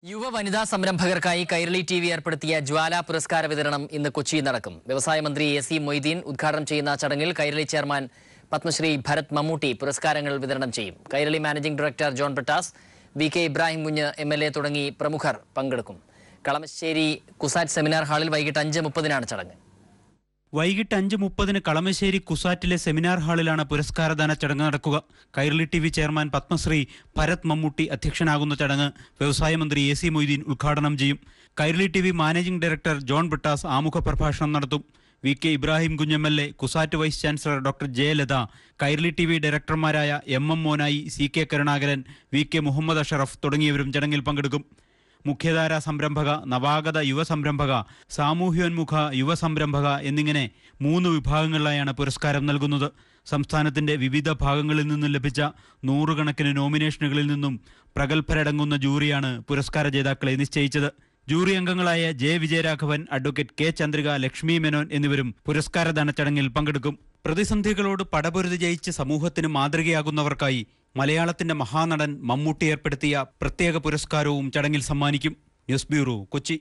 യുവ വനിതാ സംരംഭകർക്കായി കൈരളി ടിവി ഏർപ്പെടുത്തിയ ജ്വാല പുരസ്കാര വിതരണം ഇന്ന് കൊച്ചിയിൽ നടക്കും. വ്യവസായ മന്ത്രി എ.സി. മൊയ്തീൻ ഉദ്ഘാടനം ചെയ്യുന്ന ചടങ്ങിൽ കൈരളി ചെയർമാൻ പത്മശ്രീ ഭരത് മമ്മൂട്ടി പുരസ്കാരങ്ങൾ വിതരണം ചെയ്യും. Kairali managing director John Brittas, VK. Ibrahim Kunju MLA തുടങ്ങി പ്രമുഖർ പങ്കെടുക്കും. കളമശ്ശേരി കുസാറ്റ് സെമിനാർ ഹാളിൽ വൈകിട്ട് 5:30 ചടങ്ങ്. വൈകിട്ട് 5:30 കളമശ്ശേരി കുസാറ്റിലെ സെമിനാർ ഹാളിലാണ് പുരസ്കാരദാന ചടങ്ങ് നടക്കുക. കൈരളി ടിവി ചെയർമാൻ പത്മശ്രീ ഭരത് മമ്മൂട്ടി അധ്യക്ഷനാകുന്ന ചടങ്ങ് വ്യവസായ മന്ത്രി എ.സി. മൊയ്തീൻ ഉദ്ഘാടനം ചെയ്യും. Kairali TV managing director John Brittas ആമുഖ പ്രഭാഷണം നടത്തും. V K. Ibrahim Kunju MLA, CUSAT vice chancellor doctor Jayalatha, Kairali TV ഡയറക്ടർമാരായ എം.എം. മോനായി, സി.കെ. കരുണാകരൻ, വി.കെ. മുഹമ്മദ് അഷറഫ് തുടങ്ങിയവരും ചടങ്ങിൽ പങ്കെടുക്കും. മുഖ്യധാരാ സംരംഭക, നവാഗത യുവസംരംഭക, സാമൂഹ്യോന്മുഖ യുവസംരംഭക എന്നിങ്ങനെ 3 വിഭാഗങ്ങളിലായാണ് പുരസ്കാരം നൽകുന്നത്. സംസ്ഥാനത്തിന്റെ വിവിധ ഭാഗങ്ങളിൽ നിന്നും ലഭിച്ച 100 കണക്കിന് നോമിനേഷനുകളിൽ നിന്നും പ്രഗത്ഭരടങ്ങുന്ന ജൂറിയാണ് പുരസ്കാര ജേതാക്കളെ നിശ്ചയിച്ചത്. ജൂറി അംഗങ്ങളായ J. Vijayaraghavan, advocate K. Chandrika, Lakshmi Menon എന്നിവരും പുരസ്കാരദാന ചടങ്ങിൽ പങ്കെടുക്കും. പ്രതിസന്ധികളോട് പടപൊരുതി ജയിച്ച് സമൂഹത്തിന് മാതൃകയാകുന്നവർക്കായി മലയാളത്തിന്റെ മഹാനടൻ മമ്മൂട്ടി ഏർപ്പെടുത്തിയ പ്രത്യേക പുരസ്കാരവും ചടങ്ങിൽ സമ്മാനിക്കും. News bureau, Kochi.